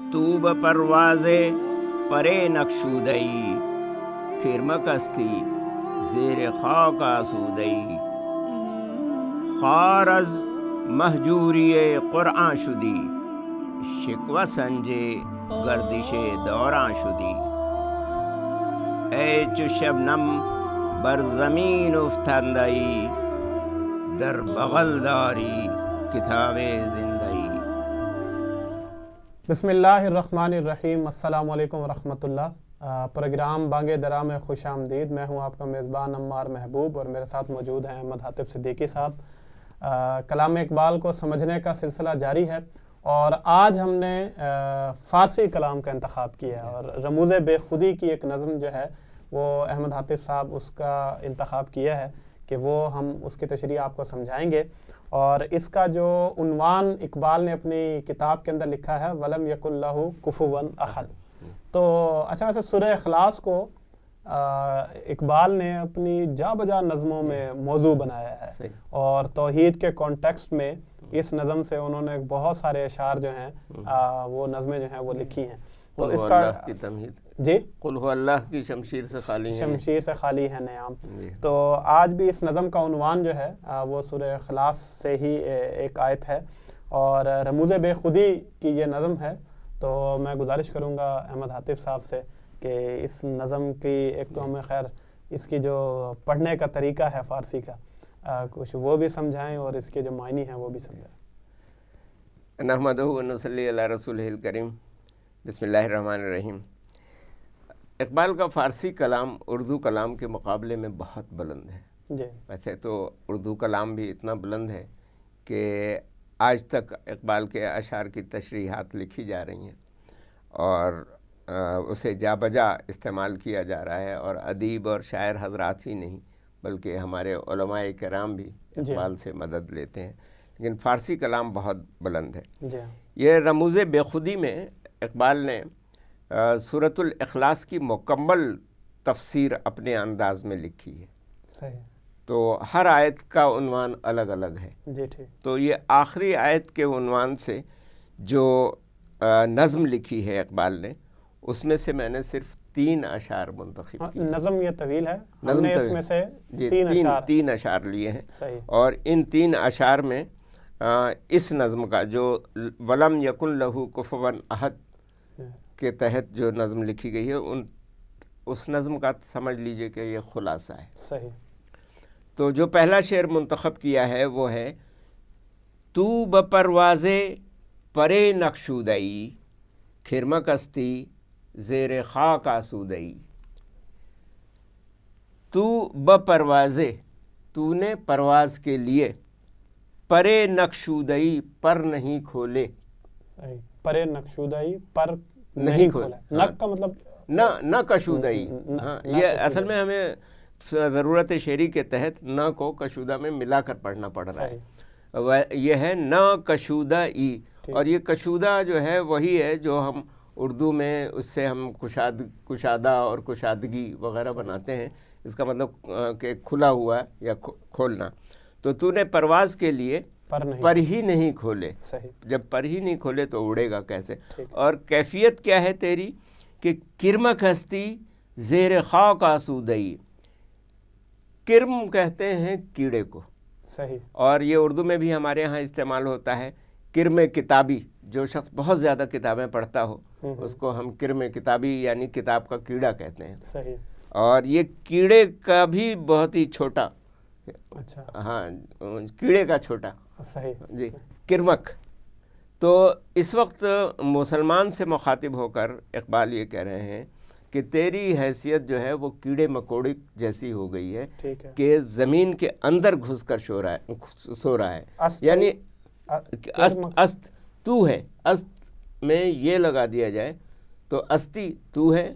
تو بپرواز پرے نقشودئی کرمکستی زیر خاک آسودئی خار از مہجوری قرآن شدی شکوہ سنجے گردش دوران شدی اے چو شبنم بر زمین افتندئی در بغل داری کتاب زندئی۔ بسم اللہ الرحمن الرحیم۔ السلام علیکم ورحمۃ اللہ۔ پروگرام بانگ درا میں خوش آمدید۔ میں ہوں آپ کا میزبان عمار محبوب اور میرے ساتھ موجود ہیں احمد حاتف صدیقی صاحب۔ کلام اقبال کو سمجھنے کا سلسلہ جاری ہے اور آج ہم نے فارسی کلام کا انتخاب کیا ہے اور رموز بے خودی کی ایک نظم جو ہے وہ احمد حاتف صاحب اس کا انتخاب کیا ہے کہ وہ ہم اس کی تشریح آپ کو سمجھائیں گے۔ اور اس کا جو عنوان اقبال نے اپنی کتاب کے اندر لکھا ہے وَلَمْ يَكُنْ لَهُ كُفُوًا أَحَدٌ۔ تو اچھا ویسے سورہ اخلاص کو اقبال نے اپنی جا بجا نظموں میں موضوع بنایا ہے اور توحید کے کانٹیکسٹ میں اس نظم سے انہوں نے بہت سارے اشعار جو ہیں وہ نظمیں جو ہیں وہ لکھی ہیں۔ تو اس کا جی قل هو اللہ کی شمشیر سے خالی ہے، شمشیر سے خالی ہے نیام۔ تو آج بھی اس نظم کا عنوان جو ہے وہ سورہ اخلاص سے ہی ایک آیت ہے اور رموز بے خودی کی یہ نظم ہے۔ تو میں گزارش کروں گا احمد حاتف صاحب سے کہ اس نظم کی ایک تو ہمیں خیر اس کی جو پڑھنے کا طریقہ ہے فارسی کا کچھ وہ بھی سمجھائیں اور اس کے جو معنی ہیں وہ بھی سمجھائیں۔ نحمدہ و نصلی علی رسولہ الکریم۔ بسم اللہ الرحمن الرحیم۔ اقبال کا فارسی کلام اردو کلام کے مقابلے میں بہت بلند ہے۔ جی ویسے تو اردو کلام بھی اتنا بلند ہے کہ آج تک اقبال کے اشعار کی تشریحات لکھی جا رہی ہیں اور اسے جا بجا استعمال کیا جا رہا ہے اور ادیب اور شاعر حضرات ہی نہیں بلکہ ہمارے علماء کرام بھی اقبال سے مدد لیتے ہیں، لیکن فارسی کلام بہت بلند ہے۔ یہ رموز بے خودی میں اقبال نے سورۃ الاخلاص کی مکمل تفسیر اپنے انداز میں لکھی ہے۔ صحیح۔ تو ہر آیت کا عنوان الگ الگ ہے۔ جی ٹھیک۔ تو یہ آخری آیت کے عنوان سے جو نظم لکھی ہے اقبال نے اس میں سے میں نے صرف 3 اشعار منتخب کیے۔ نظم یہ طویل ہے، ہم نے اس میں سے تین اشعار لیے ہیں۔ صحیح۔ اور ان 3 اشعار میں اس نظم کا جو وَلَمْ يَكُنْ لَهُ كُفُوًا أَحَدٌ کے تحت جو نظم لکھی گئی ہے اس نظم کا سمجھ لیجئے کہ یہ خلاصہ ہے۔ صحیح۔ تو جو پہلا شعر منتخب کیا ہے وہ ہے تو بپرواز پرے نقشودئی کھرمکستی زیر خاک آسودئی۔ تو بپرواز، تو نے پرواز کے لیے، پرے نقشودئی پر نہیں کھولے۔ صحیح۔ پرے نقشودئی پر نہیں کھولا۔ نق کا مطلب نہ کشودئی۔ ہاں یہ اصل میں ہمیں ضرورت شعری کے تحت نہ کو کشودہ میں ملا کر پڑھنا پڑ رہا ہے۔ یہ ہے نہ کشودہ ای، اور یہ کشودہ جو ہے وہی ہے جو ہم اردو میں اس سے ہم کشادہ اور کشادگی وغیرہ بناتے ہیں، اس کا مطلب کہ کھلا ہوا یا کھولنا۔ تو نے پرواز کے لیے پر ہی نہیں کھولے۔ جب پر ہی نہیں کھولے تو اڑے گا کیسے؟ اور کیفیت کیا ہے تیری کہ کرمک ہستی زیر خاک آسودئی۔ کرم کہتے ہیں کیڑے کو۔ صحیح۔ اور یہ اردو میں بھی ہمارے ہاں استعمال ہوتا ہے۔ کرم کتابی، جو شخص بہت زیادہ کتابیں پڑھتا ہو اس کو ہم کرم کتابی یعنی کتاب کا کیڑا کہتے ہیں۔ صحیح۔ اور یہ کیڑے کا بھی بہت ہی چھوٹا، اچھا ہاں کیڑے کا چھوٹا، صحیح جی کرمک۔ تو اس وقت مسلمان سے مخاطب ہو کر اقبال یہ کہہ رہے ہیں کہ تیری حیثیت جو ہے وہ کیڑے مکوڑے جیسی ہو گئی ہے کہ زمین کے اندر گھس کر سو رہا ہے۔ یعنی است تو ہے، است میں یہ لگا دیا جائے تو استی تو ہے،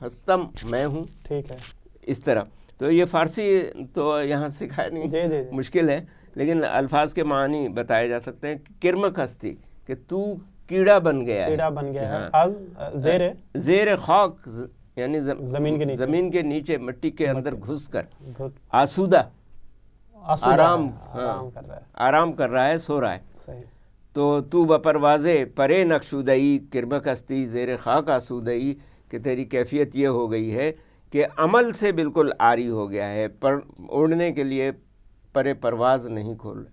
ہستم میں ہوں، ٹھیک ہے، اس طرح۔ تو یہ فارسی تو یہاں سکھایا نہیں، مشکل ہے، لیکن الفاظ کے معنی بتائے جا سکتے ہیں۔ کرمک ہستی کہ تو کیڑا بن گیا ہے، زیر خاک یعنی زمین کے نیچے مٹی کے اندر گھس کر آسودہ آرام کر رہا ہے، سو رہا ہے۔ تو تو بپروازے پرے نقشودئی کرمکستی زیر خاک آسودئی، کہ تیری کیفیت یہ ہو گئی ہے کہ عمل سے بالکل عاری ہو گیا ہے، پر اڑنے کے لیے پرے پرواز نہیں کھول،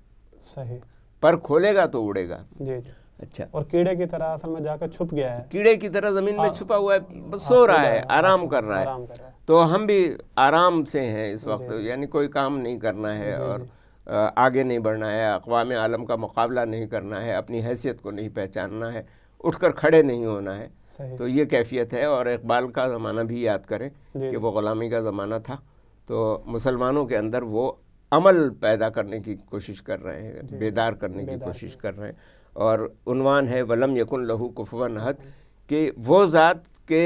صحیح، پر کھولے گا تو اڑے گا. جی جی. اچھا، اور کیڑے کی طرح اصل میں جا کر چھپ گیا ہے، کیڑے کیڑے کی طرح زمین میں چھپا ہوا ہے، بس سو رہا ہے، آرام کر رہا ہے. تو ہم بھی آرام سے ہیں اس وقت، یعنی کوئی کام نہیں کرنا ہے اور آگے نہیں بڑھنا ہے، اقوام عالم کا مقابلہ نہیں کرنا ہے، اپنی حیثیت کو نہیں پہچاننا ہے، اٹھ کر کھڑے نہیں ہونا ہے. تو یہ کیفیت ہے. اور اقبال کا زمانہ بھی یاد کریں کہ وہ غلامی کا زمانہ تھا، تو مسلمانوں کے اندر وہ عمل پیدا کرنے کی کوشش کر رہے ہیں، بیدار کرنے کی کوشش کر رہے ہیں. اور عنوان ہے وَلَمْ يَكُنْ لَهُ كُفُوًا أَحَدٌ، کہ وہ ذات کہ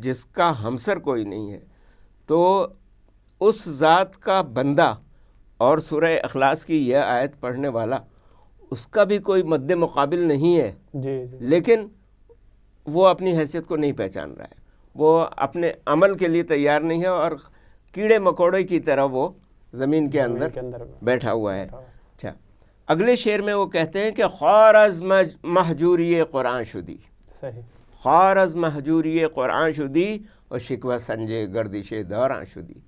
جس کا ہمسر کوئی نہیں ہے، تو اس ذات کا بندہ اور سورہ اخلاص کی یہ آیت پڑھنے والا، اس کا بھی کوئی مد مقابل نہیں ہے. لیکن وہ اپنی حیثیت کو نہیں پہچان رہا ہے، وہ اپنے عمل کے لیے تیار نہیں ہے، اور کیڑے مکوڑے کی طرح وہ زمین کے اندر بیٹھا ہوا ہے. اچھا، اگلے شعر میں وہ کہتے ہیں کہ خار از مہجوری قرآن شدی، خار از مہجوری قرآن شدی اور شکوہ سنجے گردش دوران شدی.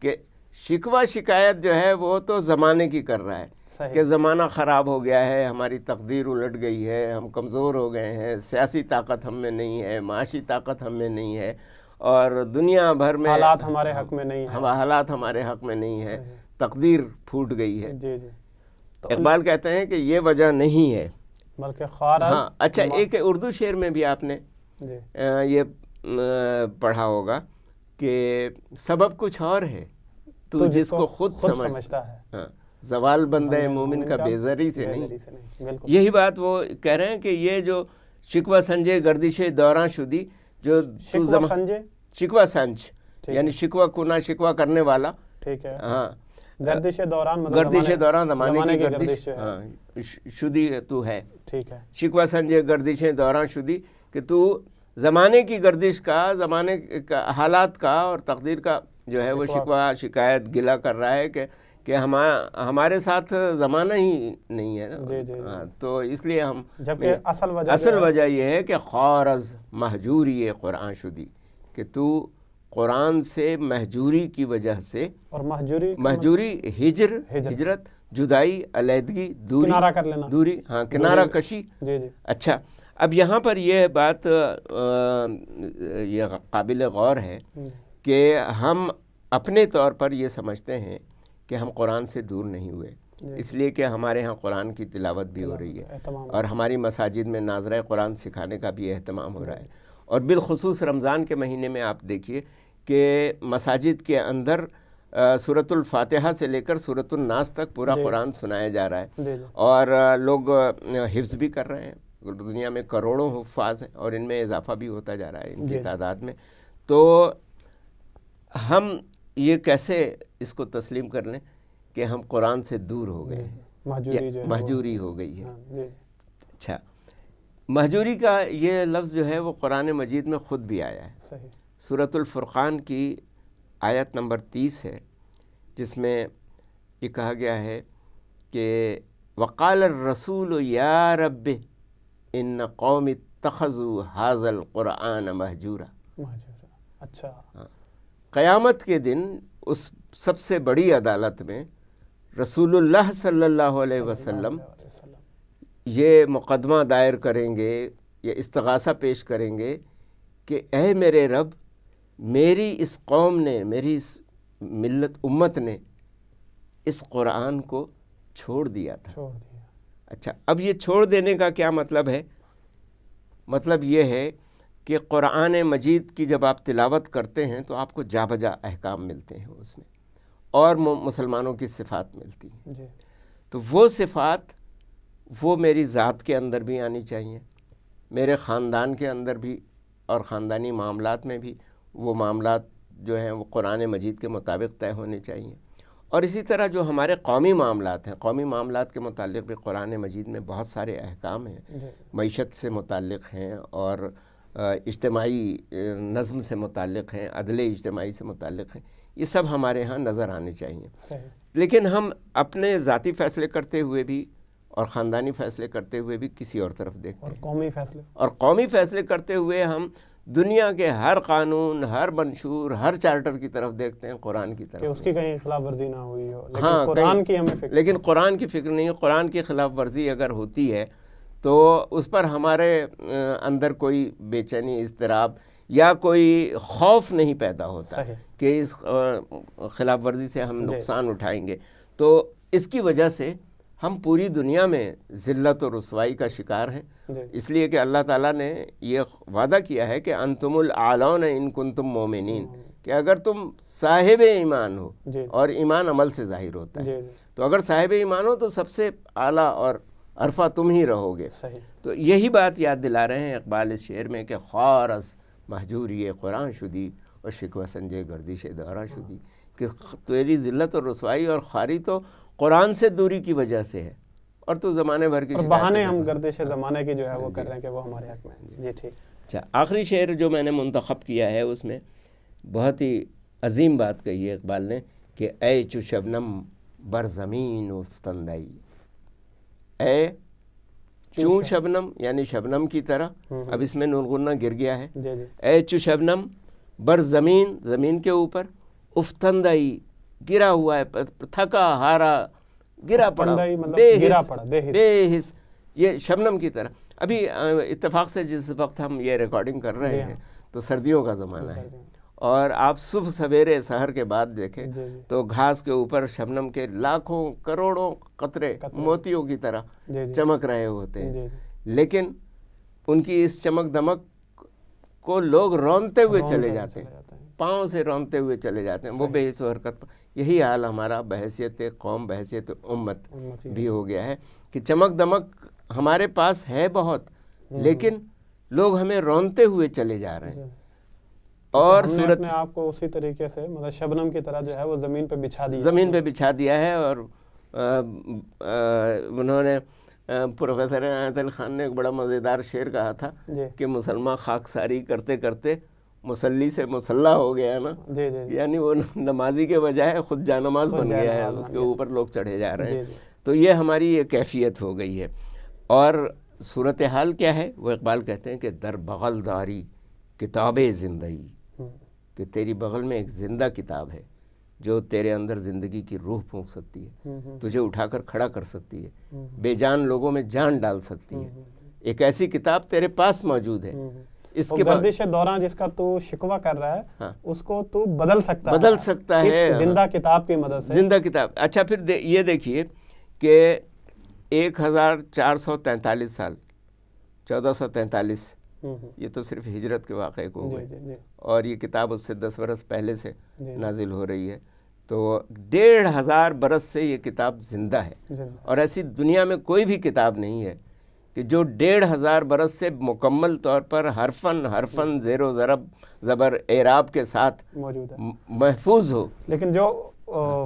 کہ شکوہ شکایت جو ہے وہ تو زمانے کی کر رہا ہے کہ زمانہ خراب ہو گیا ہے، ہماری تقدیر الٹ گئی ہے، ہم کمزور ہو گئے ہیں، سیاسی طاقت ہم میں نہیں ہے، معاشی طاقت ہم میں نہیں ہے، اور دنیا بھر میں حالات ہمارے حق میں نہیں ہیں، حالات ہمارے حق میں نہیں ہے، تقدیر پھوٹ گئی ہے. اقبال کہتے ہیں کہ یہ وجہ نہیں ہے بلکہ خار. ہاں اچھا، ایک اردو شعر میں بھی آپ نے یہ پڑھا ہوگا کہ سبب کچھ اور ہے تو جس کو خود سمجھتا ہے، ہاں زوال بندہ مومن کا بیزاری سے نہیں. یہی بات وہ کہہ رہے ہیں کہ یہ جو شکوہ سنجے گردش دوران شدی، جو شکوہ سنج یعنی شکوہ کنا، شکوہ کرنے والا، ٹھیک ہے، ہاں گردش دوران زمانے کی گردش، ہاں شدی تو ہے، ٹھیک ہے، شکوہ سنجے گردش دوران شدی، کہ تو زمانے کی گردش کا، زمانے کا حالات کا اور تقدیر کا جو ہے وہ شکوہ شکایت گلہ کر رہا ہے کہ ہمارے ساتھ زمانہ ہی نہیں ہے نا. تو اس لیے ہم، جبکہ اصل وجہ یہ ہے کہ خار از مہجوری قرآن شدی، کہ تو قرآن سے مہجوری کی وجہ سے، اور مہجوری ہجرت، جدائی، علیحدگی، دوری، کنارہ کر لینا، دوری، ہاں کنارہ کشی. اچھا، اب یہاں پر یہ بات یہ قابل غور ہے کہ ہم اپنے طور پر یہ سمجھتے ہیں کہ ہم قرآن سے دور نہیں ہوئے، اس لیے کہ ہمارے ہاں قرآن کی تلاوت بھی ہو رہی ہے، اور ہماری مساجد میں ناظرہ قرآن سکھانے کا بھی اہتمام ہو رہا ہے. اور بالخصوص رمضان کے مہینے میں آپ دیکھیے کہ مساجد کے اندر سورۃ الفاتحہ سے لے کر سورۃ الناس تک پورا قرآن سنایا جا رہا ہے، اور لوگ حفظ بھی کر رہے ہیں. دنیا میں کروڑوں حفاظ ہیں، اور ان میں اضافہ بھی ہوتا جا رہا ہے ان کی تعداد میں. تو ہم یہ کیسے اس کو تسلیم کر لیں کہ ہم قرآن سے دور ہو گئے ہیں، مہجوری ہو گئی ہے. اچھا، مہجوری کا یہ لفظ جو ہے وہ قرآن مجید میں خود بھی آیا ہے. سورۃ الفرقان کی آیت نمبر 30 ہے، جس میں یہ کہا گیا ہے کہ وقال الرسول یا رب ان قوم اتخذوا ھذا القرآن مہجورا. اچھا، قیامت کے دن اس سب سے بڑی عدالت میں رسول اللہ صلی اللہ علیہ وسلم یہ مقدمہ دائر کریں گے، یہ استغاثہ پیش کریں گے کہ اے میرے رب، میری اس قوم نے، میری اس ملت امت نے اس قرآن کو چھوڑ دیا تھا. اچھا، اب یہ چھوڑ دینے کا کیا مطلب ہے؟ مطلب یہ ہے کہ قرآن مجید کی جب آپ تلاوت کرتے ہیں تو آپ کو جا بجا احکام ملتے ہیں اس میں، اور مسلمانوں کی صفات ملتی ہیں. تو وہ صفات وہ میری ذات کے اندر بھی آنی چاہیے، میرے خاندان کے اندر بھی، اور خاندانی معاملات میں بھی وہ معاملات جو ہیں وہ قرآن مجید کے مطابق طے ہونے چاہیے. اور اسی طرح جو ہمارے قومی معاملات ہیں، قومی معاملات کے متعلق بھی قرآن مجید میں بہت سارے احکام ہیں، معیشت سے متعلق ہیں، اور اجتماعی نظم سے متعلق ہیں، عدل اجتماعی سے متعلق ہیں. یہ سب ہمارے ہاں نظر آنے چاہیے. لیکن ہم اپنے ذاتی فیصلے کرتے ہوئے بھی اور خاندانی فیصلے کرتے ہوئے بھی کسی اور طرف دیکھتے ہیں، اور قومی فیصلے کرتے ہوئے ہم دنیا کے ہر قانون، ہر منشور، ہر چارٹر کی طرف دیکھتے ہیں، قرآن کی طرف، کہ اس کی کہیں خلاف ورزی نہ ہوئی ہو، لیکن ہاں قرآن کی ہمیں فکر، لیکن قرآن کی فکر نہیں ہے۔ قرآن کی خلاف ورزی اگر ہوتی ہے تو اس پر ہمارے اندر کوئی بے چینی، اضطراب یا کوئی خوف نہیں پیدا ہوتا کہ اس خلاف ورزی سے ہم نقصان اٹھائیں گے۔ تو اس کی وجہ سے ہم پوری دنیا میں ذلت و رسوائی کا شکار ہیں، اس لیے کہ اللہ تعالیٰ نے یہ وعدہ کیا ہے کہ انتم الاعلون ان کنتم مومنین، کہ اگر تم صاحب ایمان ہو، اور ایمان عمل سے ظاہر ہوتا ہے، تو اگر صاحب ایمان ہو تو سب سے اعلیٰ اور عرفہ تم ہی رہو گے۔ تو یہی بات یاد دلا رہے ہیں اقبال اس شعر میں کہ خار از مہجوری قرآن شدی اور شکوہ سنجے گردش دورہ شدی، کہ تیری ذلت اور رسوائی اور خاری تو قرآن سے دوری کی وجہ سے ہے، اور تو زمانے بھر کی بہانے ہم گردش زمانے کی جو ہے وہ کر رہے ہیں کہ وہ ہمارے حق میں ہے۔ جی ٹھیک۔ اچھا، آخری شعر جو میں نے منتخب کیا ہے اس میں بہت ہی عظیم بات کہی ہے اقبال نے کہ اے چو شبنم بر زمین افتندائی، اے چوں شبنم یعنی شبنم کی طرح، اب اس میں نون غنہ گر گیا ہے، اے چو شبنم بر زمین، زمین کے اوپر، افتندائی گرا ہوا ہے، تھکا ہارا گرا پڑا، بے حس، یہ شبنم کی طرح۔ ابھی اتفاق سے جس وقت ہم یہ ریکارڈنگ کر رہے ہیں تو سردیوں کا زمانہ ہے، اور آپ صبح سویرے سحر کے بعد دیکھیں تو گھاس کے اوپر شبنم کے لاکھوں کروڑوں قطرے موتیوں کی طرح چمک رہے ہوتے ہیں، لیکن ان کی اس چمک دمک کو لوگ رونتے ہوئے چلے جاتے ہیں، پاؤں سے رونتے ہوئے چلے جاتے ہیں، وہ بے حس و حرکت۔ یہی حال ہمارا بحیثیت قوم، بحیثیت امت بھی ہو گیا ہے کہ چمک دمک ہمارے پاس ہے بہت، لیکن لوگ ہمیں رونتے ہوئے چلے جا رہے ہیں، اور صورت میں آپ کو اسی طریقے سے مطلب شبنم کی طرح جو ہے وہ زمین پہ بچھا دیا ہے۔ اور انہوں نے پروفیسر عنایت علی خان نے ایک بڑا مزیدار شعر کہا تھا کہ مسلمان خاکساری کرتے کرتے مسلی سے مسلح ہو گیا نا، یعنی وہ نمازی کے بجائے خود جانماز بن گیا ہے، اس کے اوپر لوگ چڑھے جا رہے ہیں۔ تو یہ ہماری یہ کیفیت ہو گئی ہے، اور صورتحال کیا ہے؟ وہ اقبال کہتے ہیں کہ در بغل داری کتاب زندگی، کہ تیری بغل میں ایک زندہ کتاب ہے جو تیرے اندر زندگی کی روح پھونک سکتی ہے، تجھے اٹھا کر کھڑا کر سکتی ہے، بے جان لوگوں میں جان ڈال سکتی ہے۔ ایک ایسی کتاب تیرے پاس موجود ہے، اس کے گردش دوران جس کا تو شکوہ کر رہا ہے اس کو تو بدل سکتا ہے زندہ کتاب کی مدد سے، زندہ کتاب۔ اچھا، پھر یہ دیکھیے کہ 1443 سال، 1443، یہ تو صرف ہجرت کے واقعے کو ہوئے، اور یہ کتاب اس سے 10 برس پہلے سے نازل ہو رہی ہے، تو 1500 برس سے یہ کتاب زندہ ہے، اور ایسی دنیا میں کوئی بھی کتاب نہیں ہے کہ جو 1500 برس سے مکمل طور پر حرفن زیر و ضرب زبر اعراب کے ساتھ محفوظ ہو۔ لیکن جو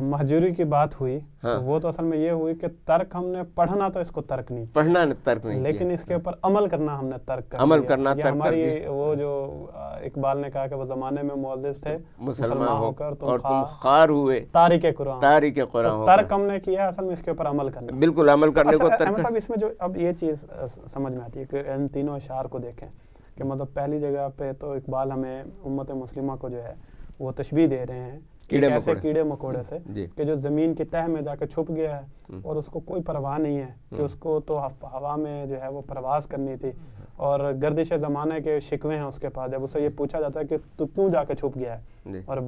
مہجوری کی بات ہوئی وہ تو اصل میں یہ ہوئی کہ ترک ہم نے پڑھنا تو اس کو ترک نہیں، لیکن اس کے اوپر عمل کرنا ہم نے ترک ہماری وہ جو اقبال نے کہا کہ وہ زمانے میں معزز تھے مسلمان ہو کر تم خار ہوئے تارک قرآن، ترک ہم نے کیا، اصل میں اس کے اوپر عمل کرنا، بالکل عمل کرنے کو ترک۔ صاحب اس میں جو اب یہ چیز سمجھ میں آتی ہے کہ ان تینوں اشعار کو دیکھیں کہ مطلب پہلی جگہ پہ تو اقبال ہمیں امت مسلمہ کو جو ہے وہ تشبیہ دے رہے ہیں کیڑے مکوڑے سے، کہ جو زمین کی تہ میں جا کے چھپ گیا ہے اور اس کو کوئی پرواہ نہیں ہے، کہ اس کو تو ہوا میں جو ہے وہ پرواز کرنی تھی، اور گردش زمانے کے شکوے ہیں اس کے پاس۔ جب اسے یہ پوچھا جاتا ہے کہ تو کیوں جا کے چھپ گیا ہے اور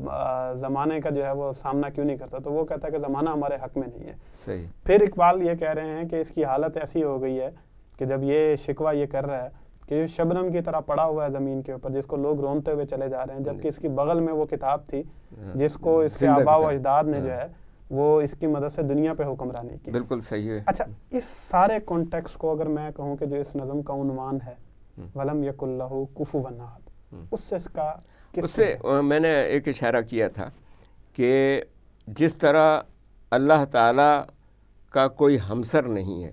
زمانے کا جو ہے وہ سامنا کیوں نہیں کرتا، تو وہ کہتا ہے کہ زمانہ ہمارے حق میں نہیں ہے۔ پھر اقبال یہ کہہ رہے ہیں کہ اس کی حالت ایسی ہو گئی ہے کہ جب یہ شکوہ یہ کر رہا ہے کہ شبنم کی طرح پڑا ہوا ہے زمین کے اوپر، جس کو لوگ رونتے ہوئے چلے جا رہے ہیں، جبکہ اس کی بغل میں وہ کتاب تھی جس کو اس کے آباء و اجداد نے جو ہے وہ اس کی مدد سے دنیا پہ حکمرانی کی۔ بالکل صحیح ہے۔ اچھا، اس سارے کانٹیکسٹ کو اگر میں کہوں کہ جو اس نظم کا عنوان ہے وَلَمْ يَكُنْ لَهُ كُفُوًا أَحَدٌ، اس سے اس کا اس سے میں نے ایک اشارہ کیا تھا کہ جس طرح اللہ تعالیٰ کا کوئی ہمسر نہیں ہے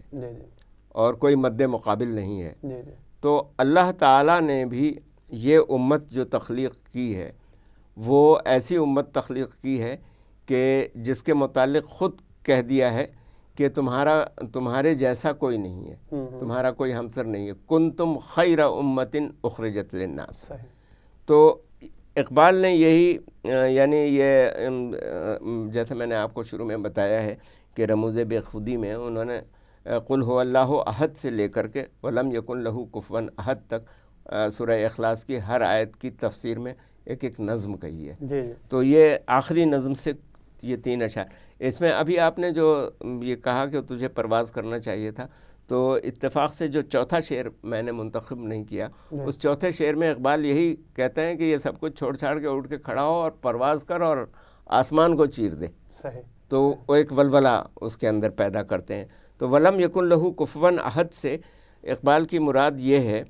اور کوئی مد مقابل نہیں ہے، تو اللہ تعالیٰ نے بھی یہ امت جو تخلیق کی ہے وہ ایسی امت تخلیق کی ہے کہ جس کے متعلق خود کہہ دیا ہے کہ تمہارے جیسا کوئی نہیں ہے، تمہارا کوئی ہمسر نہیں ہے، کنتم خیر امۃ اخرجت للناس۔ تو اقبال نے یہی یعنی یہ جیسے میں نے آپ کو شروع میں بتایا ہے کہ رموز بے خودی میں انہوں نے قل هو اللہ احد سے لے کر کے ولم یکن لہ کفوا احد تک سورہ اخلاص کی ہر آیت کی تفسیر میں ایک ایک نظم کہی ہے۔ جی تو یہ آخری نظم سے یہ 3 اشعار، اس میں ابھی آپ نے جو یہ کہا کہ تجھے پرواز کرنا چاہیے تھا، تو اتفاق سے جو چوتھا شعر میں نے منتخب نہیں کیا، اس چوتھے شعر میں اقبال یہی کہتے ہیں کہ یہ سب کچھ چھوڑ چھاڑ کے اٹھ کے کھڑا ہو اور پرواز کر اور آسمان کو چیر دے۔ صحیح۔ تو وہ ایک ولولہ اس کے اندر پیدا کرتے ہیں۔ تو ولم یکن لہو کفوا احد سے اقبال کی مراد یہ ہے،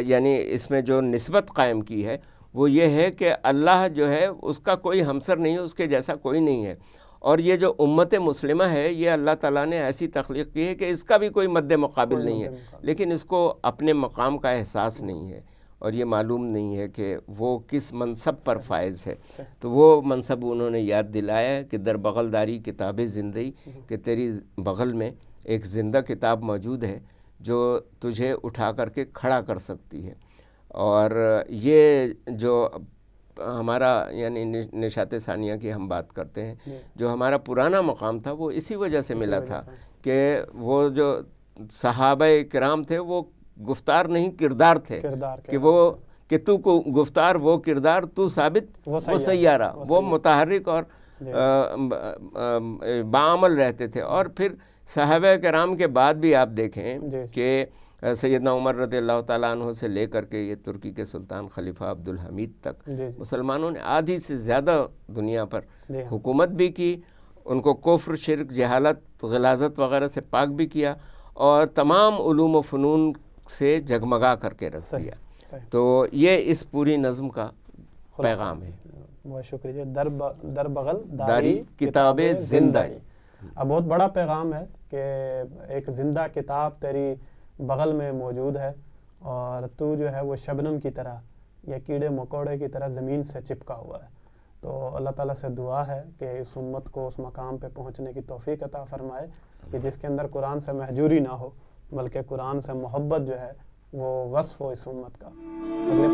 یعنی اس میں جو نسبت قائم کی ہے وہ یہ ہے کہ اللہ جو ہے اس کا کوئی ہمسر نہیں ہے، اس کے جیسا کوئی نہیں ہے، اور یہ جو امت مسلمہ ہے یہ اللہ تعالیٰ نے ایسی تخلیق کی ہے کہ اس کا بھی کوئی مد مقابل نہیں ہے، لیکن اس کو اپنے مقام کا احساس نہیں ہے اور یہ معلوم نہیں ہے کہ وہ کس منصب پر فائز ہے۔ تو وہ منصب انہوں نے یاد دلایا ہے کہ در بغل داری کتاب زندگی، کہ تیری بغل میں ایک زندہ کتاب موجود ہے جو تجھے اٹھا کر کے کھڑا کر سکتی ہے۔ اور یہ جو ہمارا یعنی نشاط ثانیہ کی ہم بات کرتے ہیں، جو ہمارا پرانا مقام تھا وہ اسی وجہ سے ملا تھا کہ وہ جو صحابہ کرام تھے وہ گفتار نہیں کردار تھے، کہ تو کو گفتار وہ کردار، تو ثابت وہ سیارہ، وہ متحرک اور بعمل رہتے تھے۔ اور پھر صحابہ کرام کے بعد بھی آپ دیکھیں کہ سیدنا عمر رضی اللہ تعالیٰ عنہ سے لے کر کے یہ ترکی کے سلطان خلیفہ عبدالحمید تک مسلمانوں نے آدھی سے زیادہ دنیا پر حکومت بھی کی، ان کو کفر، شرک، جہالت، غلاظت وغیرہ سے پاک بھی کیا، اور تمام علوم و فنون سے جگمگا کر کے رکھ دیا۔ تو یہ اس پوری نظم کا پیغام ہے۔ بہت شکریہ۔ در بغل داری کتاب زندگی، بہت بڑا پیغام ہے کہ ایک زندہ کتاب تیری بغل میں موجود ہے، اور تو جو ہے وہ شبنم کی طرح یا کیڑے مکوڑے کی طرح زمین سے چپکا ہوا ہے۔ تو اللہ تعالیٰ سے دعا ہے کہ اس امت کو اس مقام پہ پہنچنے کی توفیق عطا فرمائے کہ جس کے اندر قرآن سے مہجوری نہ ہو، بلکہ قرآن سے محبت جو ہے وہ وصف ہو اس امت کا۔ اگلے